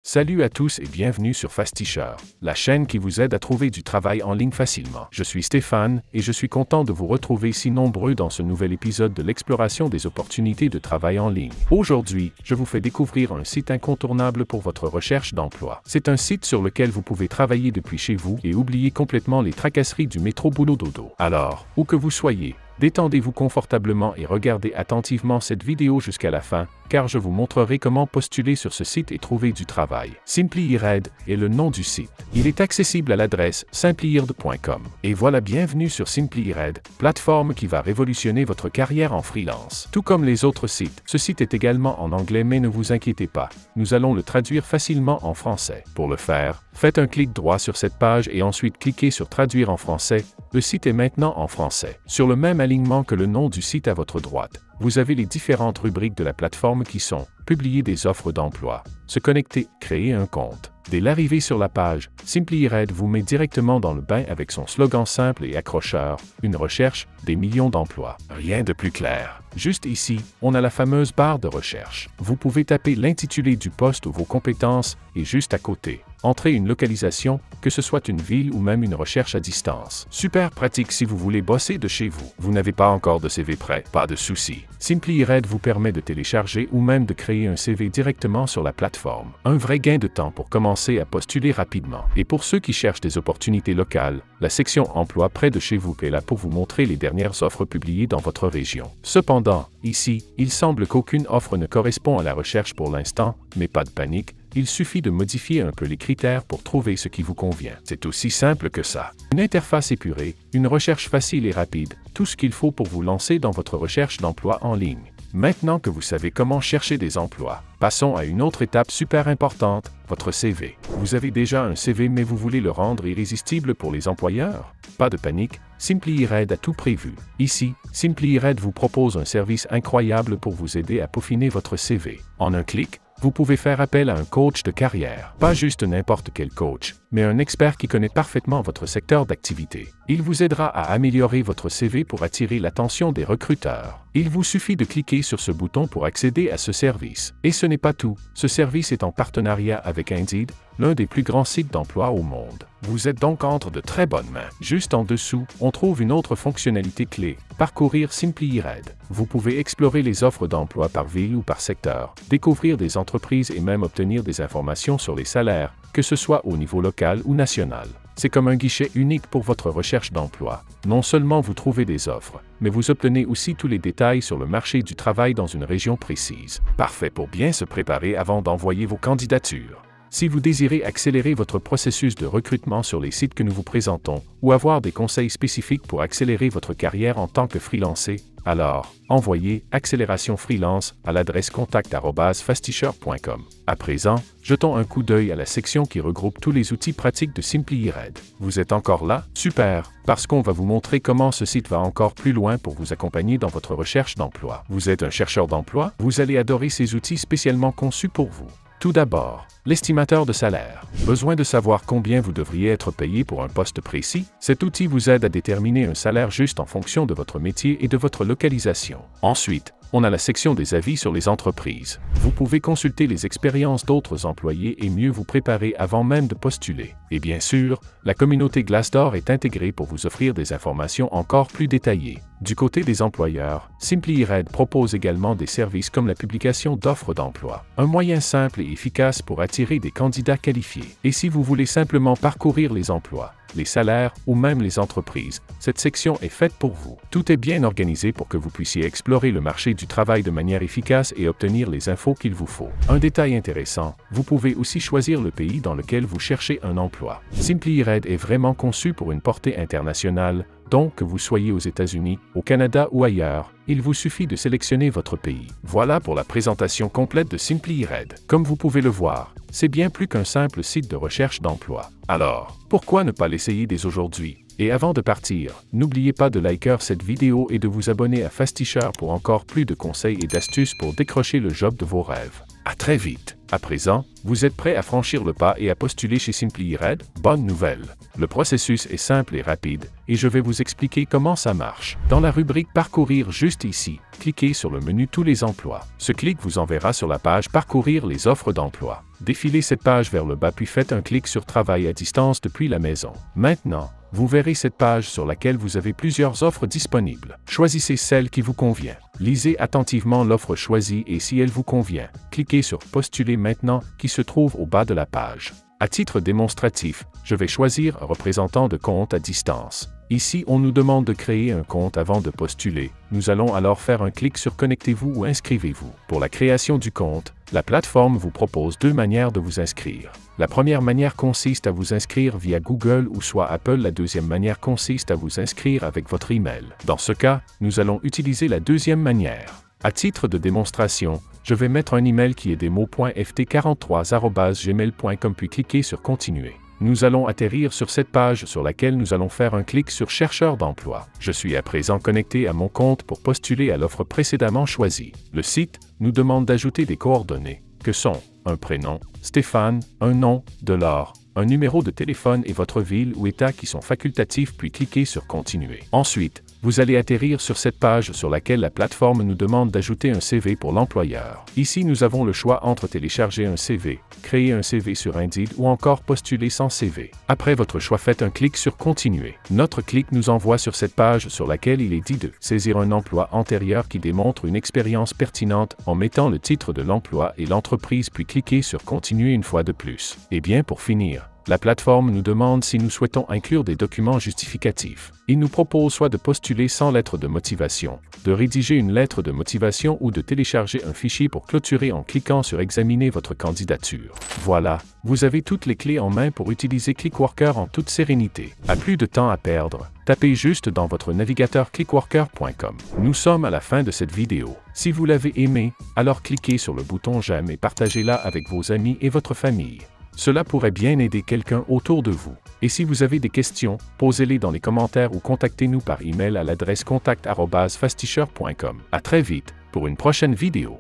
Salut à tous et bienvenue sur Fasticher, la chaîne qui vous aide à trouver du travail en ligne facilement. Je suis Stéphane et je suis content de vous retrouver si nombreux dans ce nouvel épisode de l'exploration des opportunités de travail en ligne. Aujourd'hui, je vous fais découvrir un site incontournable pour votre recherche d'emploi. C'est un site sur lequel vous pouvez travailler depuis chez vous et oublier complètement les tracasseries du métro boulot dodo. Alors, où que vous soyez, détendez-vous confortablement et regardez attentivement cette vidéo jusqu'à la fin, car je vous montrerai comment postuler sur ce site et trouver du travail. SimplyIRED est le nom du site. Il est accessible à l'adresse simplyird.com. Et voilà, bienvenue sur SimplyIRED, plateforme qui va révolutionner votre carrière en freelance. Tout comme les autres sites, ce site est également en anglais, mais ne vous inquiétez pas, nous allons le traduire facilement en français. Pour le faire, faites un clic droit sur cette page et ensuite cliquez sur Traduire en français. Le site est maintenant en français. Sur le même alignement que le nom du site à votre droite, vous avez les différentes rubriques de la plateforme qui sont Publier des offres d'emploi, Se connecter, Créer un compte. Dès l'arrivée sur la page, SimplyIRED vous met directement dans le bain avec son slogan simple et accrocheur, une recherche, des millions d'emplois. Rien de plus clair. Juste ici, on a la fameuse barre de recherche. Vous pouvez taper l'intitulé du poste ou vos compétences et juste à côté, entrez une localisation, que ce soit une ville ou même une recherche à distance. Super pratique si vous voulez bosser de chez vous. Vous n'avez pas encore de CV prêt? Pas de souci. SimplyIRED vous permet de télécharger ou même de créer un CV directement sur la plateforme. Un vrai gain de temps pour commencer à postuler rapidement. Et pour ceux qui cherchent des opportunités locales, la section Emploi près de chez vous est là pour vous montrer les dernières offres publiées dans votre région. Cependant, ici, il semble qu'aucune offre ne correspond à la recherche pour l'instant, mais pas de panique. Il suffit de modifier un peu les critères pour trouver ce qui vous convient. C'est aussi simple que ça. Une interface épurée, une recherche facile et rapide, tout ce qu'il faut pour vous lancer dans votre recherche d'emploi en ligne. Maintenant que vous savez comment chercher des emplois, passons à une autre étape super importante, votre CV. Vous avez déjà un CV mais vous voulez le rendre irrésistible pour les employeurs? Pas de panique, SimplyIRED a tout prévu. Ici, SimplyIRED vous propose un service incroyable pour vous aider à peaufiner votre CV. En un clic, vous pouvez faire appel à un coach de carrière. Pas juste n'importe quel coach, mais un expert qui connaît parfaitement votre secteur d'activité. Il vous aidera à améliorer votre CV pour attirer l'attention des recruteurs. Il vous suffit de cliquer sur ce bouton pour accéder à ce service. Et ce n'est pas tout. Ce service est en partenariat avec Indeed, l'un des plus grands sites d'emploi au monde. Vous êtes donc entre de très bonnes mains. Juste en dessous, on trouve une autre fonctionnalité clé, Parcourir SimplyIRED. Vous pouvez explorer les offres d'emploi par ville ou par secteur, découvrir des entreprises et même obtenir des informations sur les salaires, que ce soit au niveau local ou national. C'est comme un guichet unique pour votre recherche d'emploi. Non seulement vous trouvez des offres, mais vous obtenez aussi tous les détails sur le marché du travail dans une région précise. Parfait pour bien se préparer avant d'envoyer vos candidatures. Si vous désirez accélérer votre processus de recrutement sur les sites que nous vous présentons, ou avoir des conseils spécifiques pour accélérer votre carrière en tant que freelancé, alors, envoyez Accélération Freelance à l'adresse contact@fasticher.com. À présent, jetons un coup d'œil à la section qui regroupe tous les outils pratiques de SimplyIRED. Vous êtes encore là? Super! Parce qu'on va vous montrer comment ce site va encore plus loin pour vous accompagner dans votre recherche d'emploi. Vous êtes un chercheur d'emploi? Vous allez adorer ces outils spécialement conçus pour vous. Tout d'abord, l'estimateur de salaire. Besoin de savoir combien vous devriez être payé pour un poste précis? Cet outil vous aide à déterminer un salaire juste en fonction de votre métier et de votre localisation. Ensuite, on a la section des avis sur les entreprises. Vous pouvez consulter les expériences d'autres employés et mieux vous préparer avant même de postuler. Et bien sûr, la communauté Glassdoor est intégrée pour vous offrir des informations encore plus détaillées. Du côté des employeurs, SimplyIRED propose également des services comme la publication d'offres d'emploi, un moyen simple et efficace pour attirer des candidats qualifiés. Et si vous voulez simplement parcourir les emplois, les salaires ou même les entreprises, cette section est faite pour vous. Tout est bien organisé pour que vous puissiez explorer le marché du travail de manière efficace et obtenir les infos qu'il vous faut. Un détail intéressant, vous pouvez aussi choisir le pays dans lequel vous cherchez un emploi. SimplyIRED est vraiment conçu pour une portée internationale, donc que vous soyez aux États-Unis, au Canada ou ailleurs, il vous suffit de sélectionner votre pays. Voilà pour la présentation complète de SimplyIRED. Comme vous pouvez le voir, c'est bien plus qu'un simple site de recherche d'emploi. Alors, pourquoi ne pas l'essayer dès aujourd'hui? Et avant de partir, n'oubliez pas de liker cette vidéo et de vous abonner à Fasticher pour encore plus de conseils et d'astuces pour décrocher le job de vos rêves. À très vite! À présent, vous êtes prêt à franchir le pas et à postuler chez SimplyIRED? Bonne nouvelle! Le processus est simple et rapide, et je vais vous expliquer comment ça marche. Dans la rubrique Parcourir juste ici, cliquez sur le menu Tous les emplois. Ce clic vous enverra sur la page Parcourir les offres d'emploi. défilez cette page vers le bas puis faites un clic sur Travail à distance depuis la maison. Maintenant, vous verrez cette page sur laquelle vous avez plusieurs offres disponibles. Choisissez celle qui vous convient. Lisez attentivement l'offre choisie et si elle vous convient, cliquez sur Postuler maintenant qui se trouve au bas de la page. À titre démonstratif, je vais choisir un représentant de compte à distance. Ici, on nous demande de créer un compte avant de postuler. Nous allons alors faire un clic sur Connectez-vous ou Inscrivez-vous. Pour la création du compte, la plateforme vous propose deux manières de vous inscrire. La première manière consiste à vous inscrire via Google ou soit Apple. La deuxième manière consiste à vous inscrire avec votre email. Dans ce cas, nous allons utiliser la deuxième manière. À titre de démonstration, je vais mettre un email qui est demo.ft43@gmail.com puis cliquer sur Continuer. Nous allons atterrir sur cette page sur laquelle nous allons faire un clic sur Chercheur d'emploi. Je suis à présent connecté à mon compte pour postuler à l'offre précédemment choisie. Le site nous demande d'ajouter des coordonnées, que sont un prénom, Stéphane, un nom, $, un numéro de téléphone et votre ville ou État qui sont facultatifs puis cliquez sur Continuer. Ensuite, vous allez atterrir sur cette page sur laquelle la plateforme nous demande d'ajouter un CV pour l'employeur. Ici, nous avons le choix entre télécharger un CV, créer un CV sur Indeed ou encore postuler sans CV. Après votre choix, faites un clic sur Continuer. Notre clic nous envoie sur cette page sur laquelle il est dit de saisir un emploi antérieur qui démontre une expérience pertinente en mettant le titre de l'emploi et l'entreprise puis cliquez sur Continuer une fois de plus. Et bien pour finir, la plateforme nous demande si nous souhaitons inclure des documents justificatifs. Il nous propose soit de postuler sans lettre de motivation, de rédiger une lettre de motivation ou de télécharger un fichier pour clôturer en cliquant sur Examiner votre candidature. Voilà, vous avez toutes les clés en main pour utiliser Clickworker en toute sérénité. À plus de temps à perdre, tapez juste dans votre navigateur clickworker.com. Nous sommes à la fin de cette vidéo. Si vous l'avez aimé, alors cliquez sur le bouton j'aime et partagez-la avec vos amis et votre famille. Cela pourrait bien aider quelqu'un autour de vous. Et si vous avez des questions, posez-les dans les commentaires ou contactez-nous par email à l'adresse contact@fasticher.com. À très vite pour une prochaine vidéo.